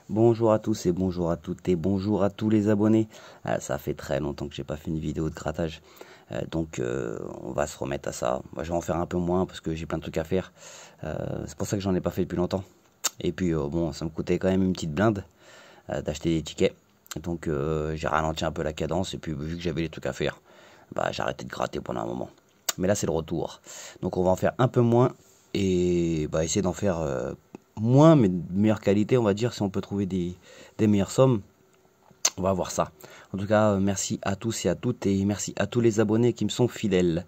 Bonjour à tous et bonjour à toutes et bonjour à tous les abonnés. Ça fait très longtemps que j'ai pas fait une vidéo de grattage. On va se remettre à ça. Moi, je vais en faire un peu moins parce que j'ai plein de trucs à faire. C'est pour ça que j'en ai pas fait depuis longtemps. Et puis bon, ça me coûtait quand même une petite blinde d'acheter des tickets. J'ai ralenti un peu la cadence et puis vu que j'avais des trucs à faire, bah j'ai arrêté de gratter pendant un moment. Mais là c'est le retour. Donc on va en faire un peu moins et bah essayer d'en faire moins mais de meilleure qualité, on va dire, si on peut trouver des meilleures sommes. On va voir ça. En tout cas, merci à tous et à toutes et merci à tous les abonnés qui me sont fidèles.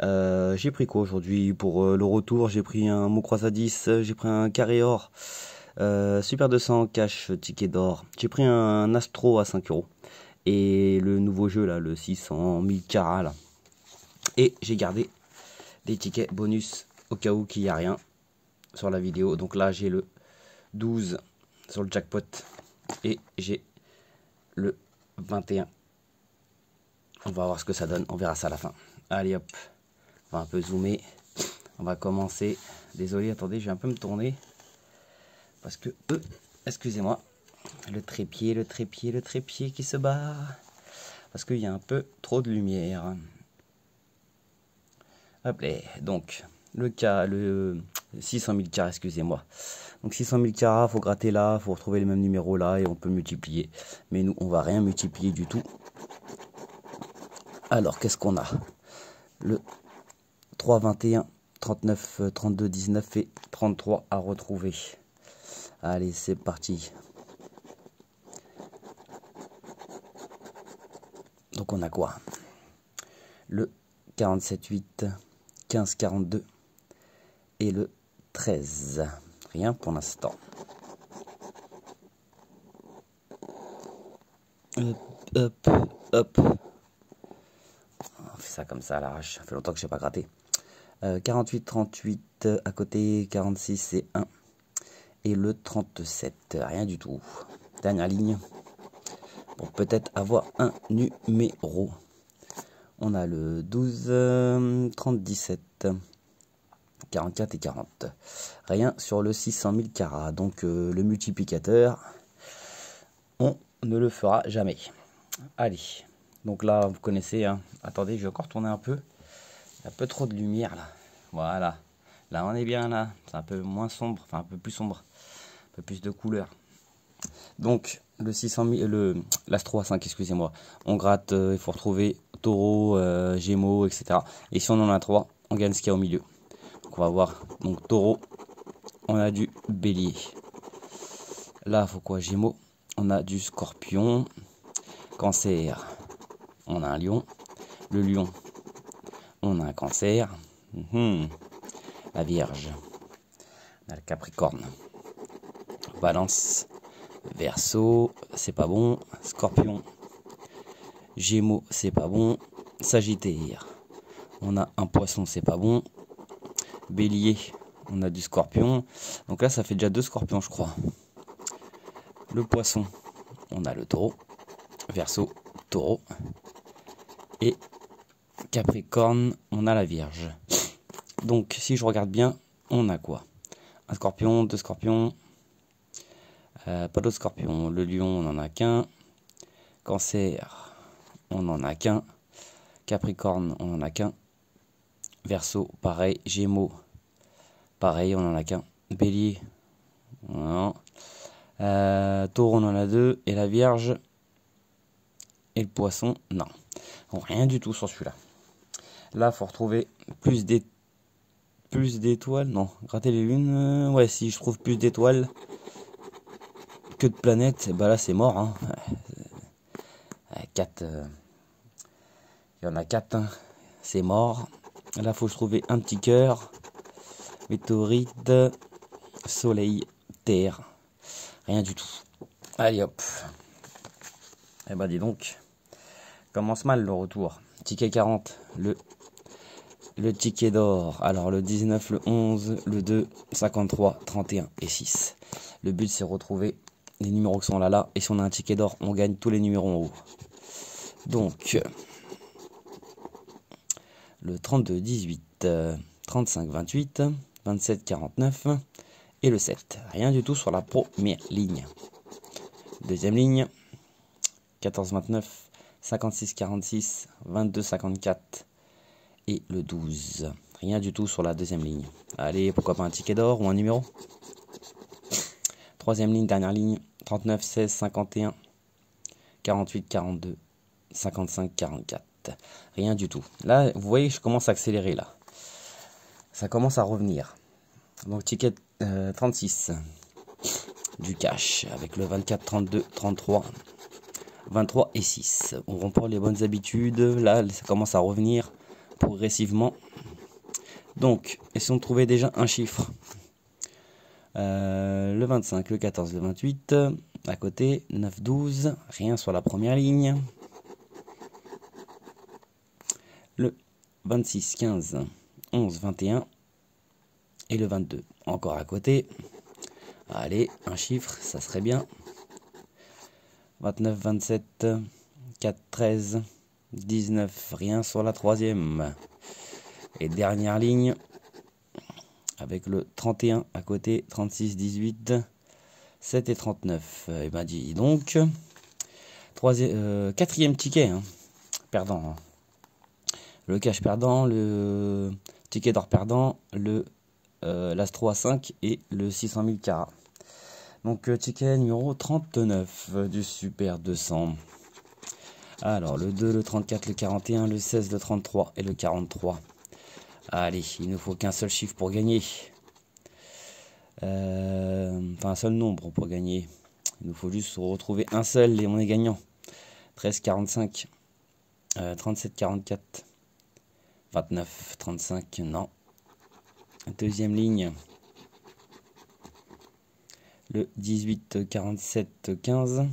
J'ai pris quoi aujourd'hui pour le retour? J'ai pris un mot croise à 10, j'ai pris un carré or, Super 200 cash ticket d'or. J'ai pris un Astro à 5 euros et le nouveau jeu là, le 600 000 carats là. Et j'ai gardé des tickets bonus au cas où qu'il n'y a rien sur la vidéo. Donc là j'ai le 12 sur le jackpot et j'ai le 21. On va voir ce que ça donne, on verra ça à la fin. Allez hop, on va un peu zoomer. On va commencer. Désolé, attendez, je vais un peu me tourner. Parce que, excusez-moi, le trépied qui se barre. Parce qu'il y a un peu trop de lumière. Hop là, donc, le 600 000 carats, excusez-moi. Donc 600 000 carats, faut gratter là, faut retrouver les mêmes numéros là et on peut multiplier. Mais nous, on va rien multiplier du tout. Alors, qu'est-ce qu'on a? Le 3, 21, 39, 32, 19 et 33 à retrouver. Allez, c'est parti. Donc on a quoi? Le 47, 8, 15, 42 et le 13. Rien pour l'instant. Hop, hop. On fait ça comme ça à l'arrache. Ça fait longtemps que je n'ai pas gratté. 48, 38 à côté, 46 et 1. Et le 37, rien du tout. Dernière ligne. Pour peut-être avoir un numéro. On a le 12, 30, 17, 44 et 40. Rien sur le 600 000 carats. Donc le multiplicateur, on ne le fera jamais. Allez. Donc là, vous connaissez. Hein. Attendez, je vais encore tourner un peu. Il y a un peu trop de lumière là. Voilà. Là, on est bien là. C'est un peu moins sombre. Enfin, un peu plus sombre. Un peu plus de couleur. Donc, le 600 000, l'Astro à 5, excusez-moi. On gratte, il faut retrouver Taureau, Gémeaux, etc. Et si on en a 3, on gagne ce qu'il y a au milieu. Donc, on va voir. Donc, Taureau, on a du Bélier. Là, il faut quoi? Gémeaux, on a du Scorpion. Cancer, on a un Lion. Le Lion, on a un Cancer. La Vierge, on a le Capricorne. Balance, Verseau, c'est pas bon. Scorpion, Gémeaux, c'est pas bon. Sagittaire, on a un Poisson, c'est pas bon. Bélier, on a du Scorpion. Donc là, ça fait déjà 2 Scorpions, je crois. Le Poisson, on a le Taureau. Verseau, Taureau. Et Capricorne, on a la Vierge. Donc, si je regarde bien, on a quoi? Un Scorpion, 2 Scorpions. Pas d'autres Scorpions. Le Lion, on n'en a qu'un. Cancer, on n'en a qu'un. Capricorne, on n'en a qu'un. Verseau, pareil. Gémeaux, pareil, on n'en a qu'un. Bélier, non. Taureau, on en a 2. Et la Vierge et le Poisson, non. Donc, rien du tout sur celui-là. Là, il faut retrouver plus d'étoiles. Non, gratter les lunes. Ouais, si je trouve plus d'étoiles que de planètes, bah là c'est mort. Hein. 4, il y en a 4, hein. C'est mort. Là, faut trouver un petit cœur. Météorite, soleil, terre. Rien du tout. Allez hop. Eh ben dis donc. Commence mal le retour. Ticket 40, le ticket d'or. Alors le 19, le 11, le 2, 53, 31 et 6. Le but c'est retrouver les numéros qui sont là. Et si on a un ticket d'or, on gagne tous les numéros en haut. Donc, le 32, 18, 35, 28, 27, 49 et le 7. Rien du tout sur la première ligne. Deuxième ligne. 14-29, 56-46, 22-54 et le 12. Rien du tout sur la deuxième ligne. Allez, pourquoi pas un ticket d'or ou un numéro. Troisième ligne, dernière ligne. 39, 16, 51, 48, 42, 55, 44. Rien du tout. Là, vous voyez, je commence à accélérer là. Ça commence à revenir. Donc, ticket 36. Du cash avec le 24, 32, 33, 23 et 6. On remporte les bonnes habitudes. Là, ça commence à revenir progressivement. Donc, essayons de trouver déjà un chiffre. Le 25, le 14, le 28. À côté, 9, 12. Rien sur la première ligne. Le 26, 15, 11, 21. Et le 22. Encore à côté. Allez, un chiffre, ça serait bien. 29, 27, 4, 13, 19. Rien sur la troisième. Et dernière ligne. Avec le 31 à côté, 36, 18, 7 et 39. Et ben dis donc. Quatrième ticket. Hein, perdant. Hein. Le cash perdant, le ticket d'or perdant, le l'Astro à 5 et le 600 000 carats. Donc ticket numéro 39 du Super 200. Alors le 2, le 34, le 41, le 16, le 33 et le 43. Allez, il ne faut qu'un seul chiffre pour gagner. Enfin un seul nombre pour gagner. Il nous faut juste retrouver un seul et on est gagnant. 13, 45, 37, 44, 29, 35, non. Deuxième ligne. Le 18, 47, 15,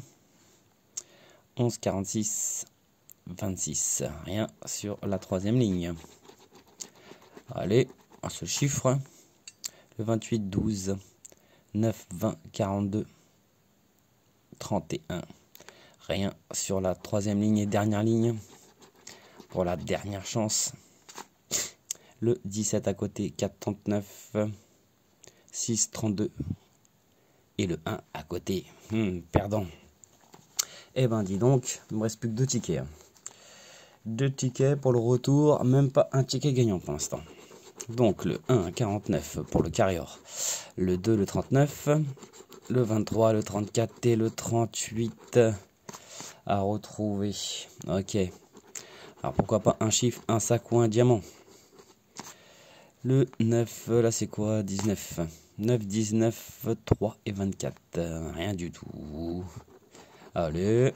11, 46, 26. Rien sur la troisième ligne. Allez, un seul chiffre. Le 28, 12, 9, 20, 42, 31. Rien sur la troisième ligne et dernière ligne. Pour la dernière chance. Le 17 à côté, 4, 39, 6, 32. Et le 1 à côté. Perdant. Eh ben dis donc, il me reste plus que 2 tickets. 2 tickets pour le retour, même pas un ticket gagnant pour l'instant. Donc le 1, 49 pour le carrière. Le 2, le 39. Le 23, le 34 et le 38 à retrouver. Ok. Alors pourquoi pas un chiffre, un sac ou un diamant. Le 9, là c'est quoi? 19. 9, 19, 3 et 24. Rien du tout. Allez.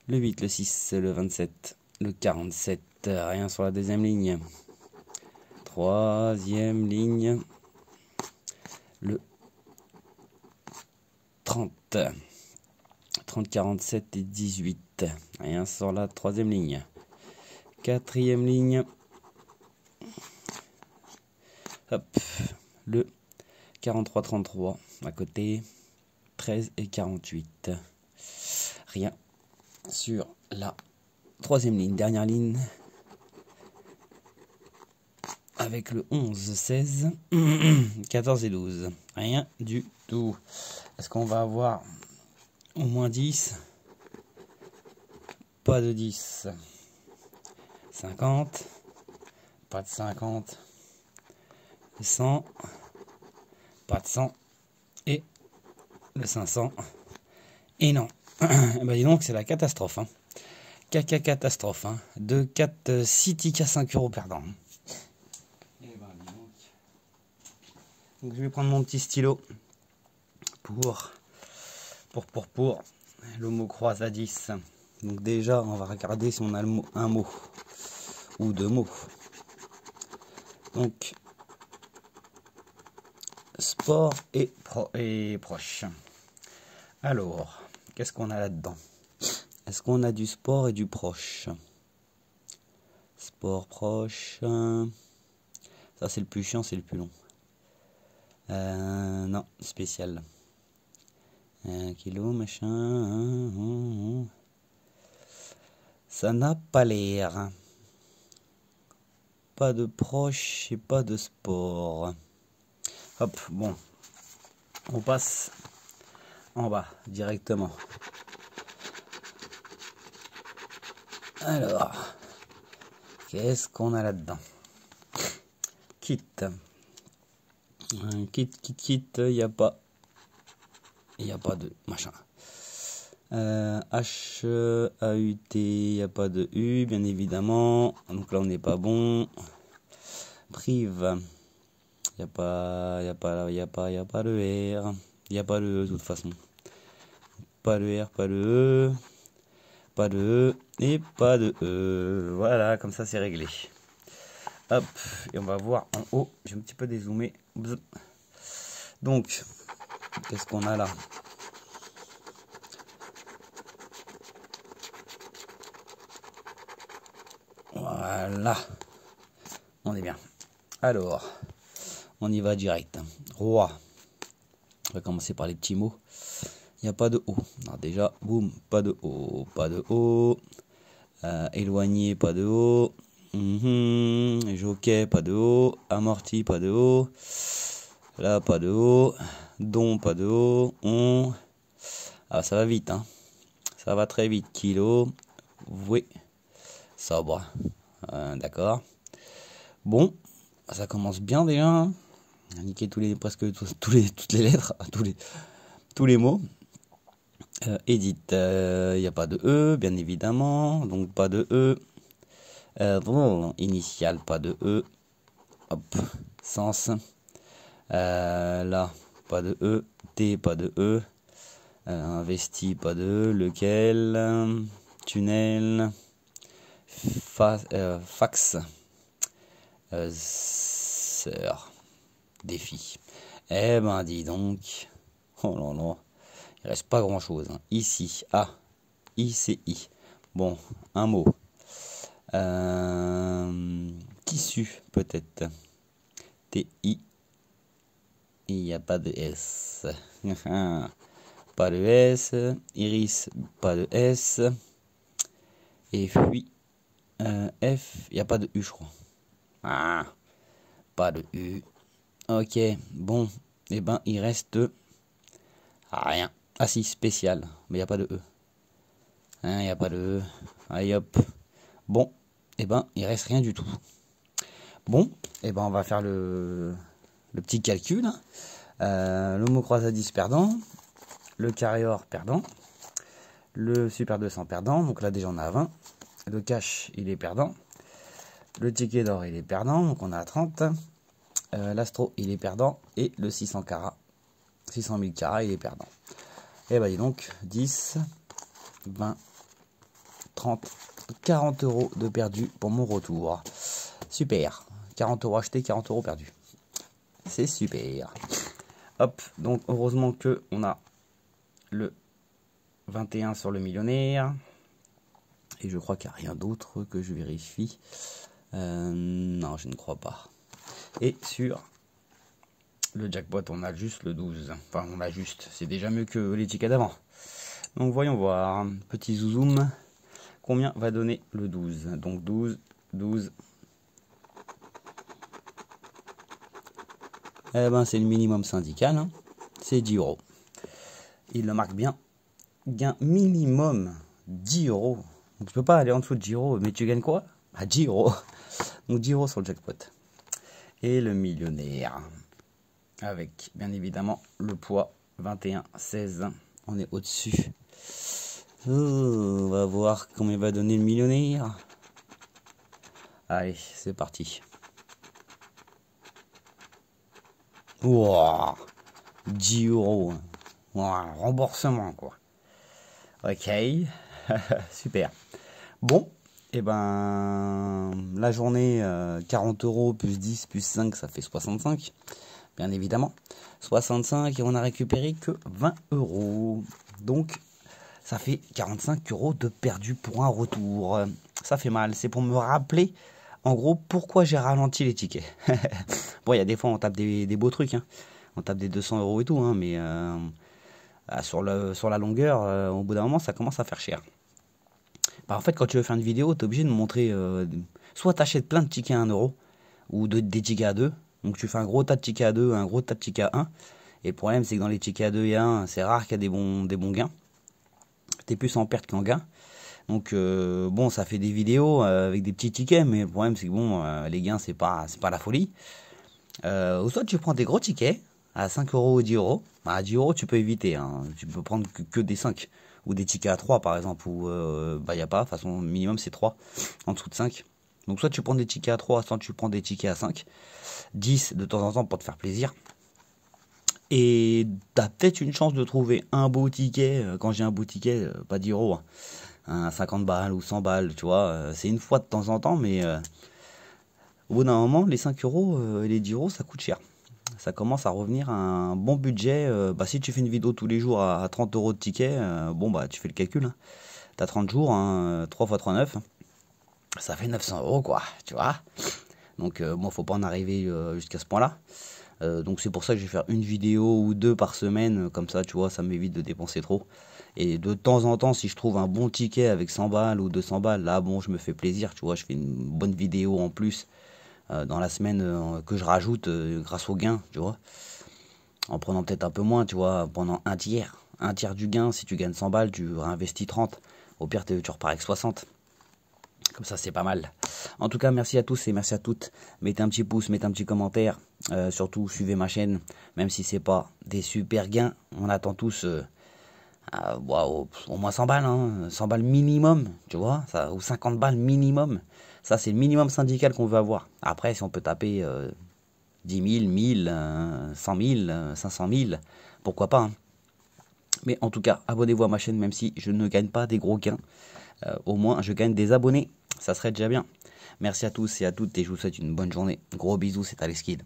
Le 8, le 6, le 27, le 47. Rien sur la deuxième ligne. Troisième ligne. Le 30. 30, 47 et 18. Rien sur la troisième ligne. Quatrième ligne. Hop. Le 43, 33. À côté. 13 et 48. Rien sur la troisième ligne. Dernière ligne. Avec le 11, 16, 14 et 12. Rien du tout. Est-ce qu'on va avoir au moins 10? Pas de 10. 50. Pas de 50. 100. Pas de 100. Et le 500. Et non. Bah dis donc, c'est la catastrophe. Hein. Caca catastrophe. Hein. 2, 4, 6 tickets à 5 € perdant. Donc je vais prendre mon petit stylo pour le mot croise à 10. Donc déjà, on va regarder si on a un mot ou 2 mots. Donc, sport et proche. Alors, qu'est-ce qu'on a là-dedans? Est-ce qu'on a du sport et du proche? Sport proche. Ça, c'est le plus chiant, c'est le plus long. Non, spécial. 1 kilo, machin. Ça n'a pas l'air. Pas de proche et pas de sport. Hop, bon. On passe en bas, directement. Alors, qu'est-ce qu'on a là-dedans? Kit. Kit, il n'y a pas de machin. H, A, U, T, il n'y a pas de U, bien évidemment. Donc là, on n'est pas bon. Prive. Il n'y a pas le R. Il n'y a pas le E, de toute façon. Pas le R, pas le E. Pas de E et pas de E. Voilà, comme ça, c'est réglé. Hop, et on va voir en haut. J'ai un petit peu dézoomé. Donc, qu'est-ce qu'on a là? Voilà. On est bien. Alors, on y va direct. Roi. On va commencer par les petits mots. Il n'y a pas de O. Alors déjà, boum, pas de O. Pas de O. Éloigné, pas de O. Jockey, pas de O. Amorti, pas de O. Là, pas de O. Don, pas de O. On. Ah, ça va vite, hein. Ça va très vite. Kilo. Oui. Sobre. D'accord. Bon. Ça commence bien déjà. On a niqué toutes les lettres. Tous les mots. Edit. Il n'y a pas de E, bien évidemment. Donc, pas de E. Initial, pas de E. Hop. Sens. Là, pas de E. T, pas de E. Investi, pas de E. Lequel. Tunnel. Fax. Sœur. Défi. Eh ben, dis donc. Oh là là. Il reste pas grand chose. Hein. Ici. A. ICI. Bon, un mot. Tissu, peut-être. TI. Il n'y a pas de S. Pas de S. Iris, pas de S. Et puis, F, il n'y a pas de U, je crois. Ah, pas de U. Ok, bon. Eh ben, il reste rien. Ah si, spécial. Mais il n'y a pas de E. Il n'y a pas de E. Allez hop. Bon, eh ben, il reste rien du tout. Bon, eh ben, on va faire le petit calcul. Le mot croisade perdant. Le carrior perdant. Le super 200 perdant. Donc là, déjà, on a 20. Le cash, il est perdant. Le ticket d'or, il est perdant. Donc on a 30. L'astro, il est perdant. Et le 600 carats. 600 000 carats, il est perdant. Et ben, dis donc, 10, 20, 30, 40 euros de perdu pour mon retour. Super. 40 euros achetés, 40 euros perdus. C'est super. Hop, donc heureusement que on a le 21 sur le millionnaire. Et je crois qu'il n'y a rien d'autre que je vérifie. Non, je ne crois pas. Et sur le jackpot, on a juste le 12. Enfin, on a juste. C'est déjà mieux que les tickets d'avant. Donc voyons voir. Petit zouzoum. Combien va donner le 12? Donc 12, 12. Eh ben, c'est le minimum syndical. Hein. C'est 10 euros. Il le marque bien. Gain minimum 10 euros. Donc tu peux pas aller en dessous de 10 euros. Mais tu gagnes quoi? 10 euros. Donc 10 euros sur le jackpot. Et le millionnaire. Avec, bien évidemment, le poids 21, 16. On est au-dessus. On va voir combien va donner le millionnaire. Allez, c'est parti. Wow, 10 euros. Wow, remboursement, quoi. Ok. Super. Bon, et ben, la journée, 40 euros plus 10 plus 5, ça fait 65. Bien évidemment. 65 et on a récupéré que 20 euros. Donc, ça fait 45 euros de perdu pour un retour. Ça fait mal. C'est pour me rappeler, en gros, pourquoi j'ai ralenti les tickets. Bon, il y a des fois, on tape des beaux trucs. Hein. On tape des 200 euros et tout. Hein, mais sur la longueur, au bout d'un moment, ça commence à faire cher. Bah, en fait, quand tu veux faire une vidéo, tu es obligé de montrer... soit tu achètes plein de tickets à 1 euro, ou des tickets à 2. Donc tu fais un gros tas de tickets à 2, un gros tas de tickets à 1. Et le problème, c'est que dans les tickets à 2 et à 1, c'est rare qu'il y a des bons gains. T'es plus en perte qu'en gain. Donc bon, ça fait des vidéos avec des petits tickets, mais le problème c'est que bon, les gains c'est pas la folie. Ou soit tu prends des gros tickets à 5 euros ou 10 euros. Bah, à 10 euros tu peux éviter, hein. Tu peux prendre que des 5 ou des tickets à 3 par exemple, où bah y a pas, de toute façon minimum c'est 3 en dessous de 5. Donc soit tu prends des tickets à 3, soit tu prends des tickets à 5, 10 de temps en temps pour te faire plaisir. Et t'as peut-être une chance de trouver un beau ticket, quand j'ai un beau ticket, pas 10 euros, hein, 50 balles ou 100 balles, tu vois, c'est une fois de temps en temps, mais au bout d'un moment, les 5 euros et les 10 euros, ça coûte cher. Ça commence à revenir à un bon budget. Bah, si tu fais une vidéo tous les jours à 30 euros de ticket, bon, bah, tu fais le calcul, hein. T'as 30 jours, hein, 3 x 3, 9. Ça fait 900 euros, quoi, tu vois. Donc, moi, faut pas en arriver jusqu'à ce point-là. Donc, c'est pour ça que je vais faire une vidéo ou 2 par semaine. Comme ça, tu vois, ça m'évite de dépenser trop. Et de temps en temps, si je trouve un bon ticket avec 100 balles ou 200 balles, là, bon, je me fais plaisir, tu vois. Je fais une bonne vidéo en plus dans la semaine que je rajoute grâce au gain, tu vois. En prenant peut-être un peu moins, tu vois, pendant un tiers. Un tiers du gain, si tu gagnes 100 balles, tu réinvestis 30. Au pire, tu repars avec 60. Comme ça, c'est pas mal. En tout cas, merci à tous et merci à toutes. Mettez un petit pouce, mettez un petit commentaire. Surtout, suivez ma chaîne. Même si c'est pas des super gains, on attend tous au moins 100 balles. Hein, 100 balles minimum, tu vois. Ça, ou 50 balles minimum. Ça, c'est le minimum syndical qu'on veut avoir. Après, si on peut taper 10 000, 1000, 100 000, 500 000, pourquoi pas, hein. Mais en tout cas, abonnez-vous à ma chaîne, même si je ne gagne pas des gros gains. Au moins, je gagne des abonnés. Ça serait déjà bien. Merci à tous et à toutes et je vous souhaite une bonne journée. Gros bisous, c'est Alex Kidd.